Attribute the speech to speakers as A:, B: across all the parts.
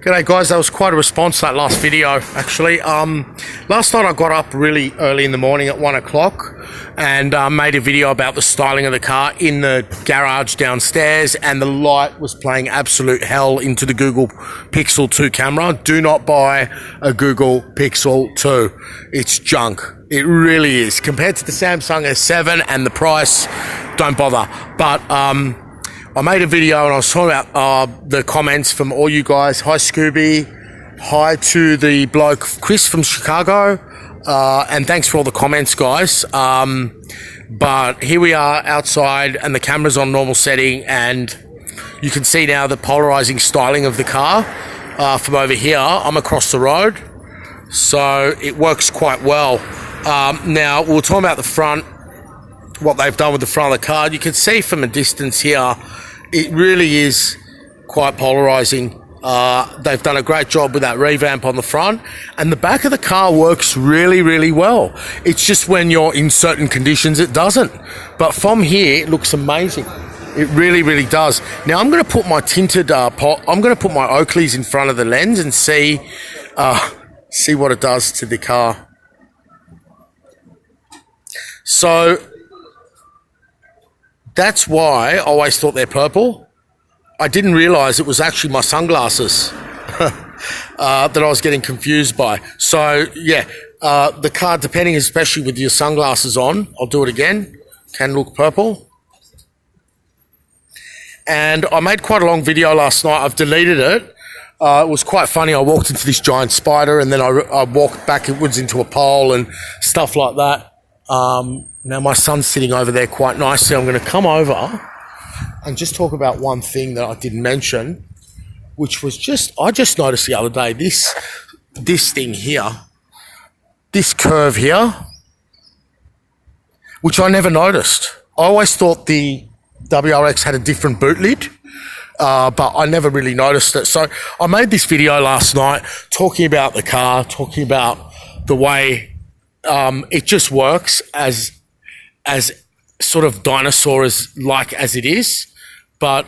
A: G'day guys, that was quite a response to that last video actually. Last night I got up really early in the morning at 1 o'clock and made a video about the styling of the car in the garage downstairs, and the light was playing absolute hell into the Google Pixel 2 camera. Do not buy a Google Pixel 2. It's junk. It really is. Compared to the Samsung S7 and the price, don't bother. But I made a video and I was talking about the comments from all you guys. Hi Scooby, hi to the bloke Chris from Chicago, and thanks for all the comments, guys. But here we are outside and the camera's on normal setting, and you can see now the polarizing styling of the car from over here. I'm across the road, so it works quite well. Now we'll talk about the front, what they've done with the front of the car. You can see from a distance here, it really is quite polarizing. They've done a great job with that revamp on the front, and the back of the car works really, really well. It's just when you're in certain conditions, it doesn't. But from here, it looks amazing. It really, really does. Now I'm going to put my tinted I'm going to put my Oakleys in front of the lens and see what it does to the car. So that's why I always thought they're purple. I didn't realise it was actually my sunglasses that I was getting confused by. So, yeah, the car, depending, especially with your sunglasses on, I'll do it again, can look purple. And I made quite a long video last night. I've deleted it. It was quite funny. I walked into this giant spider, and then I walked backwards into a pole and stuff like that. Now my son's sitting over there quite nicely. I'm going to come over and just talk about one thing that I didn't mention, which was I just noticed the other day, this thing here, this curve here, which I never noticed. I always thought the WRX had a different boot lid, but I never really noticed it. So I made this video last night talking about the car, talking about the way it just works as sort of dinosaur as it is, but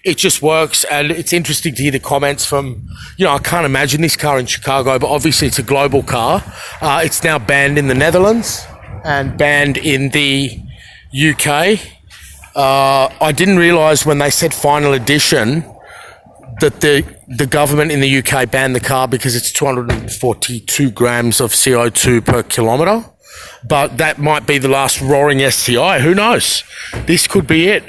A: it just works. And it's interesting to hear the comments from, I can't imagine this car in Chicago, but obviously it's a global car. It's now banned in the Netherlands and banned in the UK. I didn't realise when they said final edition that the government in the UK banned the car because it's 242 grams of CO2 per kilometre. But that might be the last roaring STi. Who knows? This could be it.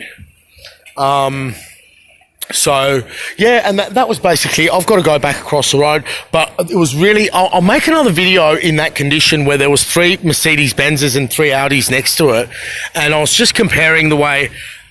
A: So, yeah, and that was basically, I've got to go back across the road. But it was really, I'll make another video in that condition where there was 3 Mercedes-Benzes and 3 Audis next to it. And I was just comparing the way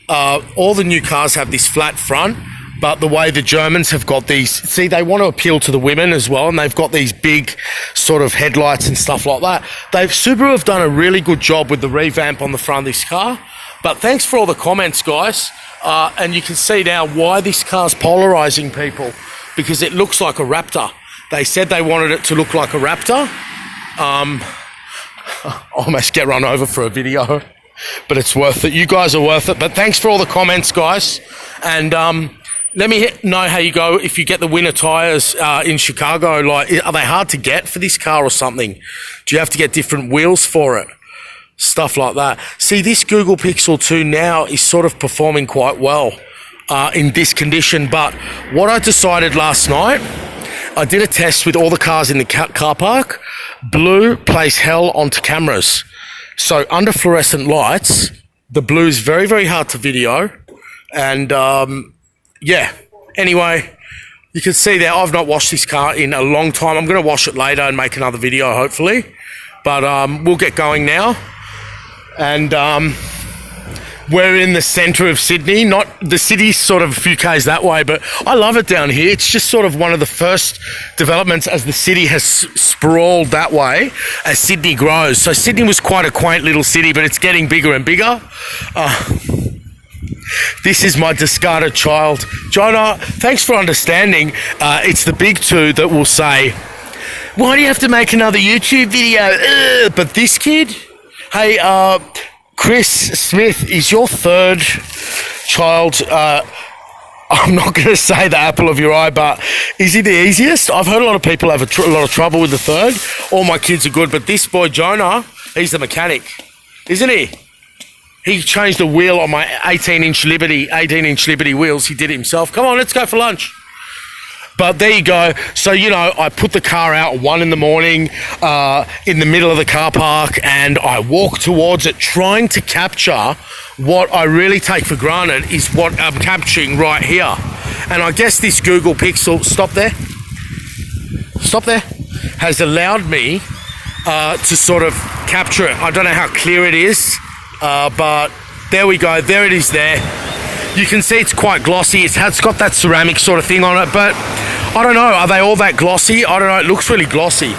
A: all the new cars have this flat front, but the way the Germans have got these, see, they want to appeal to the women as well, and they've got these big sort of headlights and stuff like that. Subaru have done a really good job with the revamp on the front of this car. But thanks for all the comments, guys. And you can see now why this car's polarizing people, because it looks like a Raptor. They said they wanted it to look like a Raptor. I almost get run over for a video, but it's worth it. You guys are worth it. But thanks for all the comments, guys. And let me know how you go if you get the winter tyres in Chicago. Like, are they hard to get for this car or something? Do you have to get different wheels for it? Stuff like that. See, this Google Pixel 2 now is sort of performing quite well in this condition. But what I decided last night, I did a test with all the cars in the car park. Blue plays hell onto cameras. So under fluorescent lights, the blue is very, very hard to video. And yeah, anyway, you can see there, I've not washed this car in a long time. I'm going to wash it later and make another video, hopefully. But we'll get going now. And we're in the centre of Sydney. Not the city's sort of a few k's that way, but I love it down here. It's just sort of one of the first developments as the city has sprawled that way as Sydney grows. So Sydney was quite a quaint little city, but it's getting bigger and bigger. This is my discarded child. Jonah, thanks for understanding. It's the big two that will say, why do you have to make another YouTube video? But this kid, hey, Chris Smith, is your third child I'm not going to say the apple of your eye, but is he the easiest? I've heard a lot of people have a lot of trouble with the third. All my kids are good, but this boy, Jonah, he's the mechanic, isn't he? He changed the wheel on my 18-inch Liberty wheels. He did it himself. Come on, let's go for lunch. But there you go. So, you know, I put the car out 1 in the morning in the middle of the car park, and I walk towards it trying to capture what I really take for granted is what I'm capturing right here. And I guess this Google Pixel, stop there, has allowed me to sort of capture it. I don't know how clear it is, but there we go. There it is there. You can see it's quite glossy. It's got that ceramic sort of thing on it, but I don't know. Are they all that glossy? I don't know. It looks really glossy.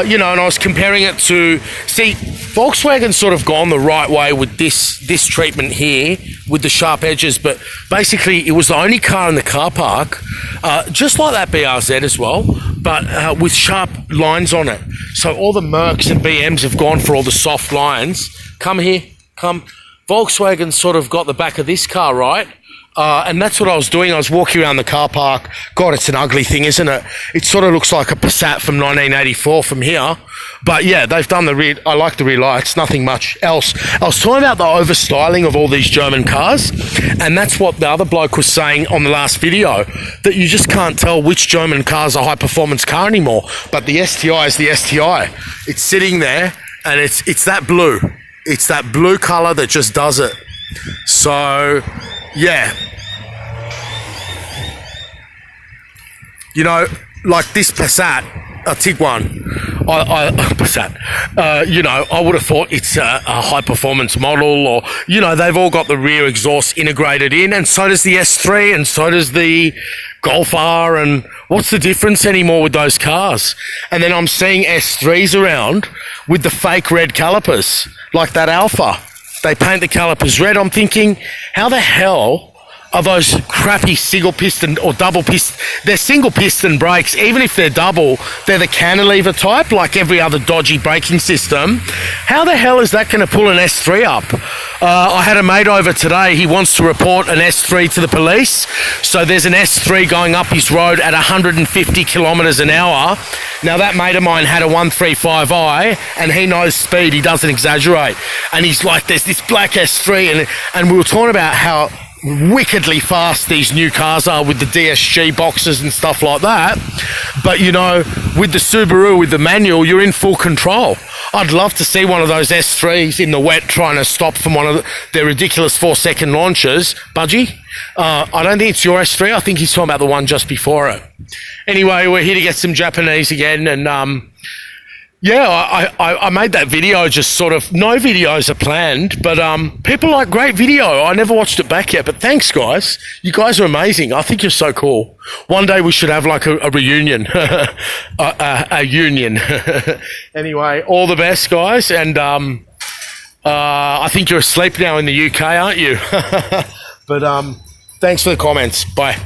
A: You know, and I was comparing it to... See, Volkswagen's sort of gone the right way with this treatment here with the sharp edges, but basically it was the only car in the car park, just like that BRZ as well, but with sharp lines on it. So all the Mercs and BMs have gone for all the soft lines. Come here, come. Volkswagen sort of got the back of this car right, and that's what I was doing. I was walking around the car park. God, it's an ugly thing, isn't it? It sort of looks like a Passat from 1984 from here. But yeah, they've done the rear. I like the rear lights, nothing much else. I was talking about the over-styling of all these German cars, and that's what the other bloke was saying on the last video, that you just can't tell which German car is a high-performance car anymore. But the STi is the STi. It's sitting there, and it's that blue. It's that blue colour that just does it. So, yeah. You know, like this Passat, a Tiguan, Passat, you know, I would have thought it's a high-performance model, or, you know, they've all got the rear exhaust integrated in, and so does the S3, and so does the Golf R, and what's the difference anymore with those cars? And then I'm seeing S3s around with the fake red calipers, like that Alpha. They paint the calipers red. I'm thinking, how the hell are those crappy single piston or double piston? They're single piston brakes. Even if they're double, they're the cantilever type, like every other dodgy braking system. How the hell is that going to pull an S3 up? I had a mate over today. He wants to report an S3 to the police. So there's an S3 going up his road at 150 kilometres an hour. Now that mate of mine had a 135i, and he knows speed. He doesn't exaggerate. And he's like, there's this black S3, and we were talking about how wickedly fast these new cars are with the DSG boxes and stuff like that. But, you know, with the Subaru, with the manual, you're in full control. I'd love to see one of those S3s in the wet trying to stop from one of their ridiculous 4-second launches. Budgie? I don't think it's your S3. I think he's talking about the one just before it. Anyway, we're here to get some Japanese again, and yeah, I made that video, just sort of, no videos are planned, but people like, great video. I never watched it back yet, but thanks, guys. You guys are amazing. I think you're so cool. One day we should have like a reunion, a union. Anyway, all the best, guys, and I think you're asleep now in the UK, aren't you? But thanks for the comments. Bye.